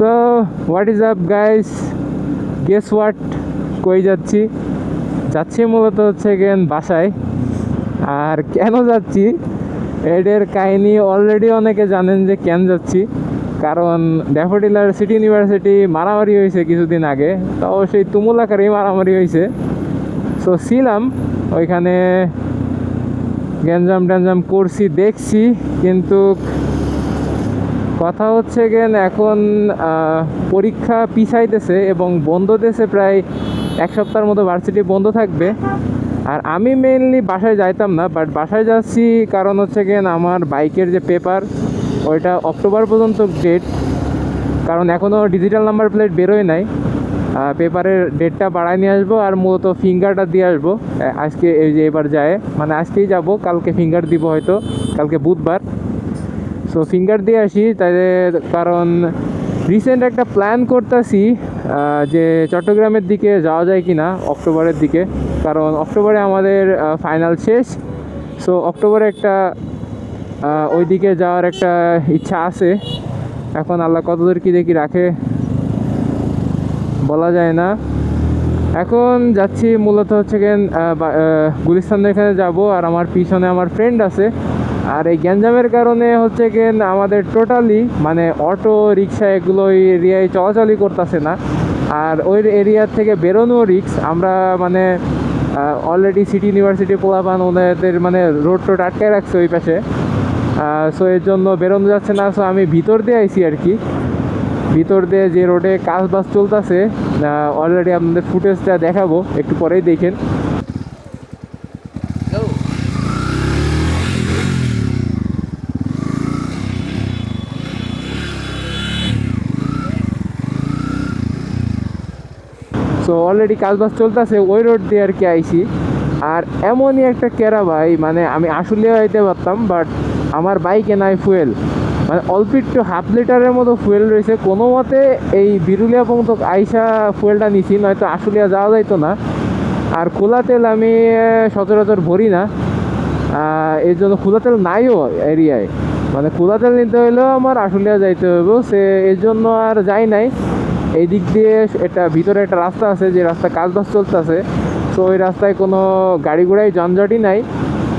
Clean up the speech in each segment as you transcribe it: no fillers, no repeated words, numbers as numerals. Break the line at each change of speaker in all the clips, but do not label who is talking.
So what is up guys, guess what, কই যাচ্ছি? যাচ্ছি মূলত হচ্ছে গেন বাসায়। আর কেন যাচ্ছি এদের কাহিনী অলরেডি অনেকে জানেন যে কেন যাচ্ছি। কারণ ড্যাফোডিলার সিটি ইউনিভার্সিটি মারামারি হয়েছে কিছুদিন আগে, তো সেই তুমুল আকারেই মারামারি হয়েছে। সো ছিলাম ওইখানে, গ্যাঞ্জাম ট্যাঞ্জাম করছি দেখছি, কিন্তু কথা হচ্ছে গেন এখন পরীক্ষা পিছাইতেছে এবং বন্ধ দিয়েছে, প্রায় এক সপ্তাহের মতো ভার্সিটি বন্ধ থাকবে। আর আমি মেইনলি বাসায় যাইতাম না, বাট বাসায় যাচ্ছি কারণ হচ্ছে গেন আমার বাইকের যে পেপার ওইটা অক্টোবর পর্যন্ত ডেট, কারণ এখনও ডিজিটাল নাম্বার প্লেট বেরোয় নাই। পেপারের ডেটটা বাড়ায় নিয়ে আসবো আর মূলত ফিঙ্গারটা দিয়ে আসবো আজকে, এই যে এবার যায় মানে আজকেই যাব, কালকে ফিঙ্গার দিব হয়তো, কালকে বুধবার। সো ফিঙ্গার দিয়ে আসি তাই, কারণ রিসেন্ট একটা প্ল্যান করতেছি যে চট্টগ্রামের দিকে যাওয়া যায় কি না অক্টোবরের দিকে, কারণ অক্টোবরে আমাদের ফাইনাল শেষ। সো অক্টোবরে একটা ওই দিকে যাওয়ার একটা ইচ্ছা আছে। এখন আল্লাহ কতদূর কী দেখি রাখে বলা যায় না। এখন যাচ্ছি মূলত হচ্ছে গেন গুলিস্তানের এখানে যাব, আর আমার পিছনে আমার ফ্রেন্ড আছে। আর এই গ্যাঞ্জামের কারণে হচ্ছে গেন আমাদের টোটালি মানে অটো রিক্সা এগুলো ওই এরিয়ায় চলাচলই করতেছে না। আর ওই এরিয়ার থেকে বেরোনো রিক্স, আমরা মানে অলরেডি সিটি ইউনিভার্সিটি পোলাপান ওদের মানে রোড টোড আটকায় রাখছে ওই পাশে। সো এর জন্য বেরোনো যাচ্ছে না। সো আমি ভিতর দিয়ে আইছি আর কি, ভিতর দিয়ে যে রোডে কাজ বাস চলতেছে, অলরেডি আপনাদের ফুটেজটা দেখাবো, একটু পরেই দেখেন। সো অলরেডি কাজ বাস চলতেছে ওই রোড দিয়ে আর কি আইছি। আর এমনই একটা কেরা ভাই, মানে আমি আসলে আইতে পারতাম, বাট আমার বাইকে নাই ফুয়েল, মানে অল্প একটু হাফ লিটারের মতো ফুয়েল রয়েছে। কোনো মতে এই বিরুলিয়া পর্যন্ত আইসা ফুয়েলটা নিছি, নয়তো আশুলিয়া যাওয়া যাইতো না। আর খোলা তেল আমি সচরাচর ভরি না, এর জন্য খোলা তেল নাইও এরিয়ায়, মানে খোলা তেল নিতে হইলেও আমার আশুলিয়া যাইতে হইব, সে এর জন্য আর যাই নাই। এই দিক দিয়ে এটা ভিতরে একটা রাস্তা আছে, যে রাস্তা কাজ বাস চলতেছে। তো ওই রাস্তায় কোনো গাড়ি ঘোড়াই যানজটই নাই।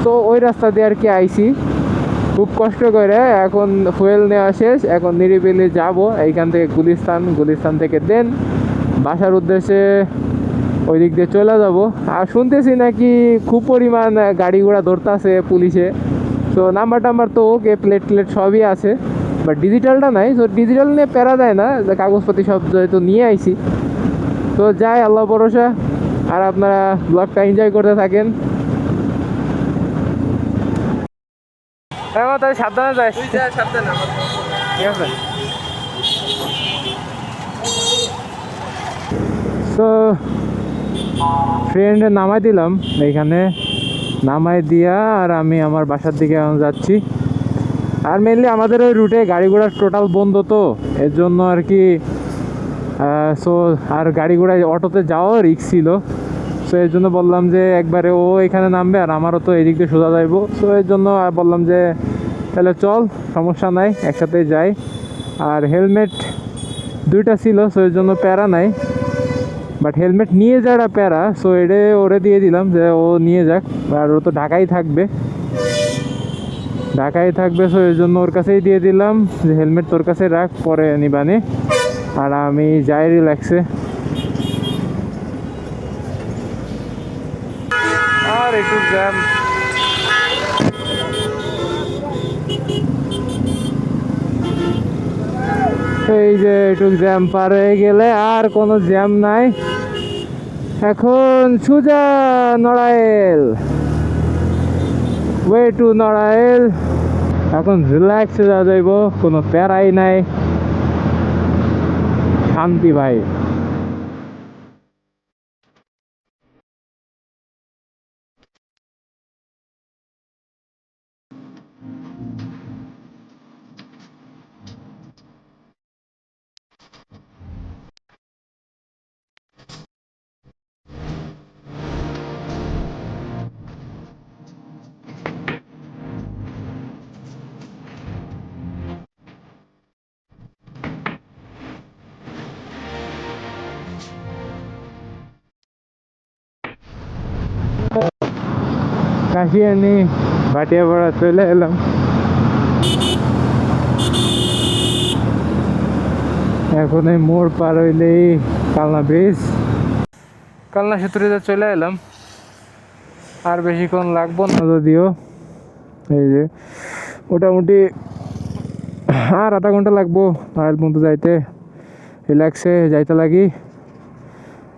তো ওই রাস্তা দিয়ে আর কি আইছি খুব কষ্ট করে। এখন ফুয়েল নেওয়া শেষ, এখন নিরিবিলি যাব এইখান থেকে গুলিস্তান থেকে দেন বাসার উদ্দেশ্যে ওই দিক দিয়ে চলে যাব। আর শুনতেছি নাকি খুব পরিমাণ গাড়ি ঘোড়া ধরতেছে পুলিশে। তো নাম্বার টাম্বার তো ওকে, প্লেট প্লেট সবই আছে, বাট ডিজিটালটা নাই। তো ডিজিটাল নিয়ে প্যারা দেয় না, কাগজপাতি সব যেহেতু নিয়ে আইছি। তো যাই, আল্লাহ ভরসা। আর আপনারা ব্লগটা এনজয় করতে থাকেন। তাই সাবধানে যাই, সাবধানে, ঠিক আছে। তো ফ্রেন্ড নামাই দিলাম এইখানে, নামাই দিয়া আর আমি আমার বাসার দিকে এখন যাচ্ছি। আর মেনলি আমাদের ওই রুটে গাড়ি ঘোড়া টোটাল বন্ধ, তো এর জন্য আর কি। সো আর গাড়ি ঘোড়ায় অটোতে যাওয়াও রিস্ক ছিল। সো এর জন্য বললাম যে একবারে ও এখানে নামবে আর আমারও তো এদিক দিয়ে সোজা যাইবো। সো এর জন্য বললাম যে তাহলে চল, সমস্যা নাই, একসাথে যাই। আর হেলমেট দুইটা ছিল, সো এর জন্য প্যারা নাই, বাট হেলমেট নিয়ে যাওয়াটা প্যারা। সো এটা ওরে দিয়ে দিলাম যে ও নিয়ে যাক, আর ও তো ঢাকায় থাকবে। সো এর জন্য ওর কাছেই দিয়ে দিলাম যে হেলমেট তোর কাছে রাখ, পরে নিবানি। আর আমি যাই রিল্যাক্সে। আর একটু জ্যাম, এই যে একটু জ্যাম পার হয়ে গেলে আর কোনো জ্যাম নাই। এখন সোজা নড়াইল, ওয়ে টু নড়াইল। এখন রিল্যাক্সে যাওয়া যাইব, কোনো প্যারাই নাই, শান্তি ভাই। কাশিয়ানি ভাটিয়াপাড়া চলে এলাম। এখন এই মোড় পার হইলেই কালনা ব্রিজ, কালনা সেতুতে চলে এলাম। আর বেশিক্ষণ লাগবো না যদিও, এই যে মোটামুটি আর আধা ঘন্টা লাগবো নড়াইল পর্যন্ত যাইতে। রিল্যাক্সে যাইতে লাগি।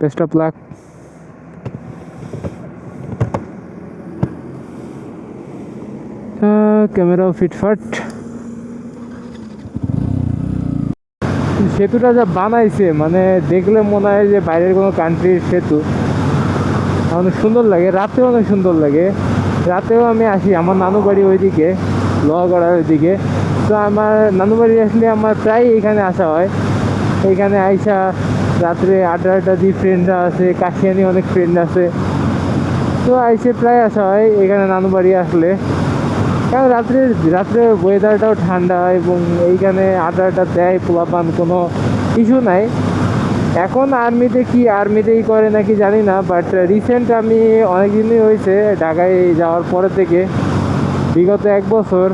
Best of luck. ক্যামেরাও ফিটফাট। সেতুটা যা বানাইছে মানে দেখলে মনে হয় যে বাইরের কোনো কান্ট্রির সেতু। অনেক সুন্দর লাগে, রাতেও অনেক সুন্দর লাগে। রাতেও আমি আসি, আমার নানু বাড়ি ওইদিকে, লোহাগড়ার ওইদিকে। তো আমার নানু বাড়ি আসলে আমার প্রায় এখানে আসা হয়। এইখানে আইসা রাত্রে আড্ডা দিয়ে ফ্রেন্ডরা আছে, কাশিয়ানি অনেক ফ্রেন্ড আছে। তো আইসে প্রায় আসা হয় এখানে নানু বাড়ি আসলে, কারণ রাত্রে ওয়েদারটাও ঠান্ডা এবং এইখানে আড্ডাটা দেয় পোলাপান, কোনো ইস্যু নাই। এখন আর্মিতেই করে নাকি জানি না, বাট রিসেন্ট আমি অনেক দিনই হয়েছে ঢাকায় যাওয়ার পরে থেকে, বিগত 1 বছর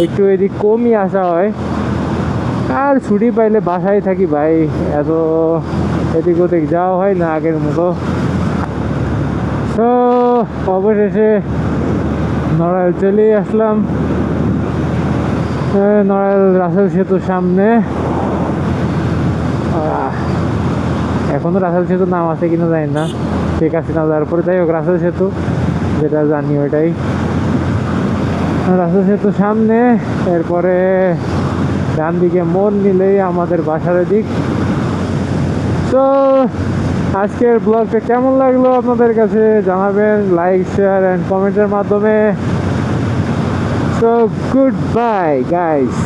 একটু এদিক কমই আসা হয়। আর ছুটি পাইলে বাসায় থাকি ভাই, এত এদিক ওদিক যাওয়া হয় না আগের মতো। তো অবশেষে নড়াইল চলে আসলাম। নড়াইল রাসেল সেতুর সামনে। এখনো রাসেল সেতুর নাম আছে কিনা জানি না, ঠিক আছে না, তারপরে যাই হোক রাসেল সেতু যেটা জানি ওইটাই। রাসেল সেতুর সামনে, এরপরে ডান দিকে মোড় নিলেই আমাদের বাসার দিক। তো আজকের ব্লগটা কেমন লাগলো আপনাদের কাছে জানাবেন লাইক, শেয়ার অ্যান্ড কমেন্টের মাধ্যমে। So good bye guys.